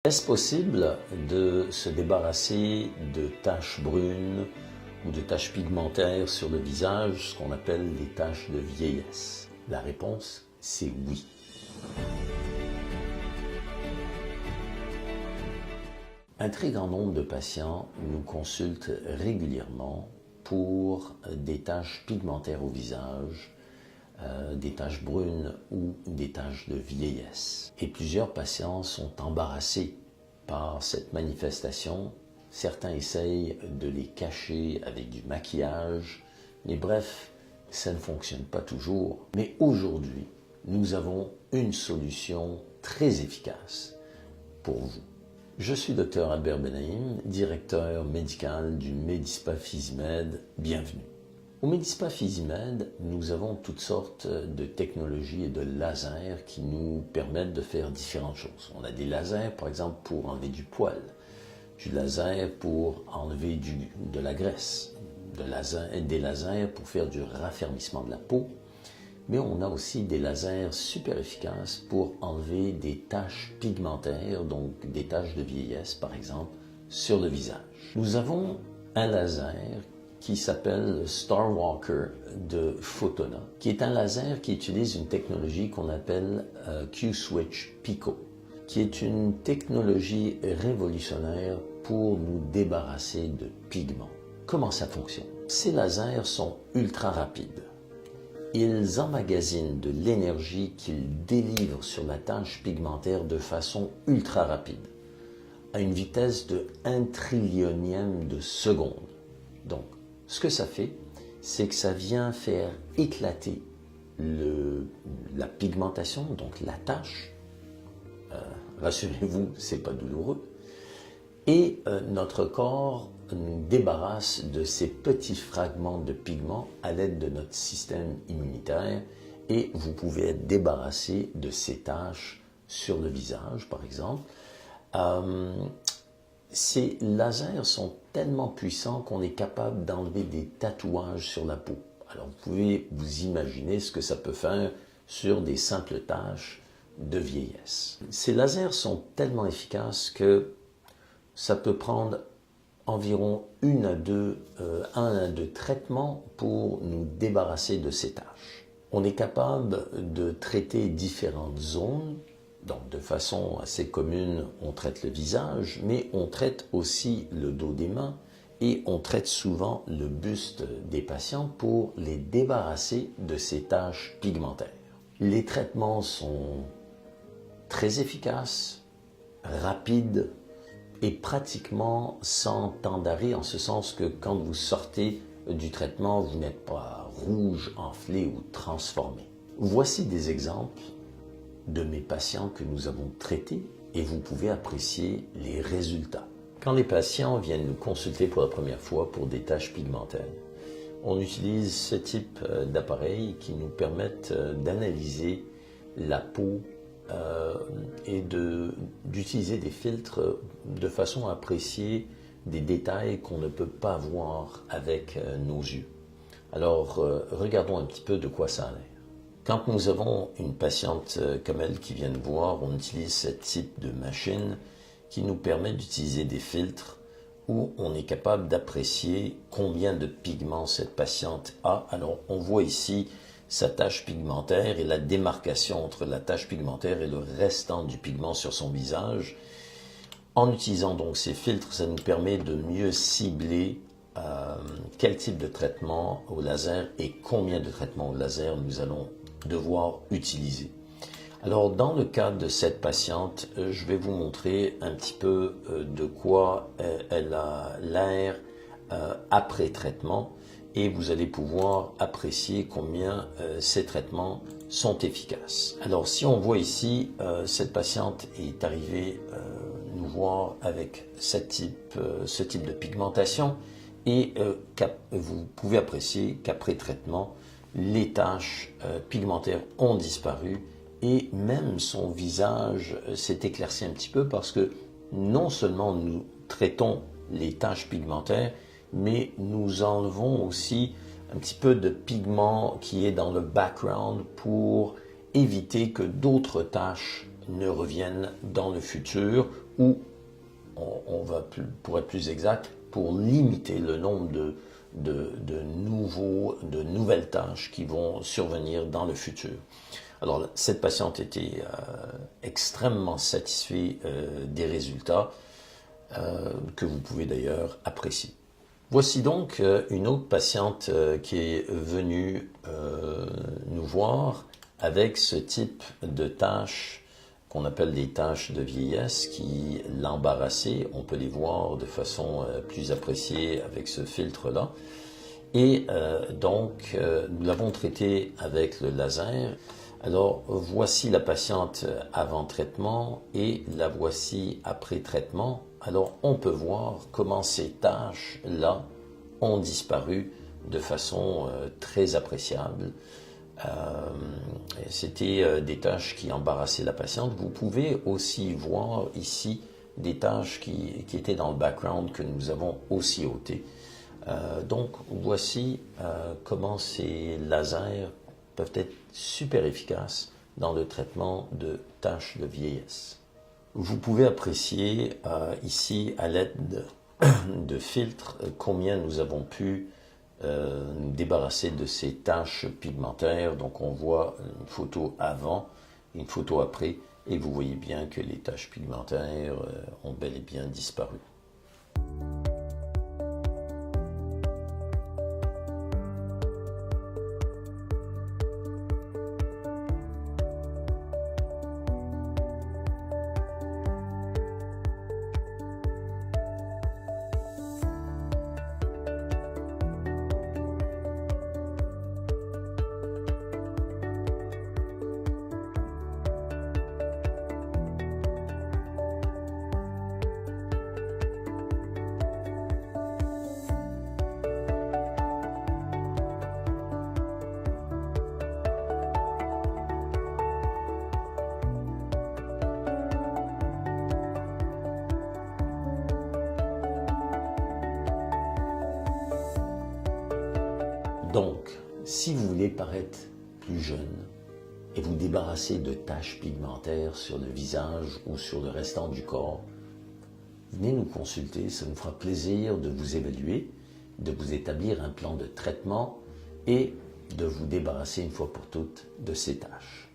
Est-ce possible de se débarrasser de taches brunes ou de taches pigmentaires sur le visage, ce qu'on appelle les taches de vieillesse? La réponse, c'est oui. Un très grand nombre de patients nous consultent régulièrement pour des taches pigmentaires au visage, des taches brunes ou des taches de vieillesse. Et plusieurs patients sont embarrassés par cette manifestation. Certains essayent de les cacher avec du maquillage, mais bref, ça ne fonctionne pas toujours. Mais aujourd'hui, nous avons une solution très efficace pour vous. Je suis Dr Albert Benaïm, directeur médical du Medispa Physimed. Bienvenue. Au Medispa Physimed, nous avons toutes sortes de technologies et de lasers qui nous permettent de faire différentes choses. On a des lasers, par exemple, pour enlever du poil, du laser pour enlever de la graisse, des lasers pour faire du raffermissement de la peau, mais on a aussi des lasers super efficaces pour enlever des taches pigmentaires, donc des taches de vieillesse, par exemple, sur le visage. Nous avons un laser qui s'appelle le Starwalker de Photona, qui est un laser qui utilise une technologie qu'on appelle Q-Switch Pico, qui est une technologie révolutionnaire pour nous débarrasser de pigments. Comment ça fonctionne? Ces lasers sont ultra rapides. Ils emmagasinent de l'énergie qu'ils délivrent sur la tache pigmentaire de façon ultra rapide, à une vitesse de 1 trillionième de seconde. Donc, ce que ça fait, c'est que ça vient faire éclater la pigmentation, donc la tache. Rassurez-vous, c'est pas douloureux. Et notre corps nous débarrasse de ces petits fragments de pigments à l'aide de notre système immunitaire et vous pouvez être débarrassé de ces taches sur le visage, par exemple. Ces lasers sont tellement puissants qu'on est capable d'enlever des tatouages sur la peau. Alors vous pouvez vous imaginer ce que ça peut faire sur des simples taches de vieillesse. Ces lasers sont tellement efficaces que ça peut prendre environ un à deux traitements pour nous débarrasser de ces taches. On est capable de traiter différentes zones. Donc, de façon assez commune, on traite le visage, mais on traite aussi le dos des mains et on traite souvent le buste des patients pour les débarrasser de ces taches pigmentaires. Les traitements sont très efficaces, rapides et pratiquement sans temps d'arrêt, en ce sens que quand vous sortez du traitement, vous n'êtes pas rouge, enflé ou transformé. Voici des exemples de mes patients que nous avons traités et vous pouvez apprécier les résultats. Quand les patients viennent nous consulter pour la première fois pour des taches pigmentaires, on utilise ce type d'appareil qui nous permettent d'analyser la peau et d'utiliser des filtres de façon à apprécier des détails qu'on ne peut pas voir avec nos yeux. Alors, regardons un petit peu de quoi ça a l'air. Quand nous avons une patiente comme elle qui vient nous voir, on utilise ce type de machine qui nous permet d'utiliser des filtres où on est capable d'apprécier combien de pigments cette patiente a. Alors, on voit ici sa tache pigmentaire et la démarcation entre la tache pigmentaire et le restant du pigment sur son visage. En utilisant donc ces filtres, ça nous permet de mieux cibler quel type de traitement au laser et combien de traitements au laser nous allons devoir utiliser. Alors dans le cas de cette patiente, je vais vous montrer un petit peu de quoi elle a l'air après traitement et vous allez pouvoir apprécier combien ces traitements sont efficaces. Alors si on voit ici, cette patiente est arrivée nous voir avec ce type de pigmentation et vous pouvez apprécier qu'après traitement, les taches pigmentaires ont disparu et même son visage s'est éclairci un petit peu parce que non seulement nous traitons les taches pigmentaires, mais nous enlevons aussi un petit peu de pigment qui est dans le background pour éviter que d'autres taches ne reviennent dans le futur ou pour être plus exact, pour limiter le nombre de nouvelles tâches qui vont survenir dans le futur. Alors, cette patiente était extrêmement satisfaite des résultats que vous pouvez d'ailleurs apprécier. Voici donc une autre patiente qui est venue nous voir avec ce type de tâches qu'on appelle des tâches de vieillesse qui l'embarrassaient. On peut les voir de façon plus appréciée avec ce filtre-là. Et donc, nous l'avons traité avec le laser. Alors, voici la patiente avant traitement et la voici après traitement. Alors, on peut voir comment ces tâches-là ont disparu de façon très appréciable. C'était des tâches qui embarrassaient la patiente. Vous pouvez aussi voir ici des tâches qui étaient dans le background que nous avons aussi ôtées. Donc, voici comment ces lasers peuvent être super efficaces dans le traitement de tâches de vieillesse. Vous pouvez apprécier ici, à l'aide de filtres, combien nous avons pu nous débarrasser de ces taches pigmentaires. Donc on voit une photo avant, une photo après, et vous voyez bien que les taches pigmentaires ont bel et bien disparu. Donc, si vous voulez paraître plus jeune et vous débarrasser de taches pigmentaires sur le visage ou sur le restant du corps, venez nous consulter, ça nous fera plaisir de vous évaluer, de vous établir un plan de traitement et de vous débarrasser une fois pour toutes de ces taches.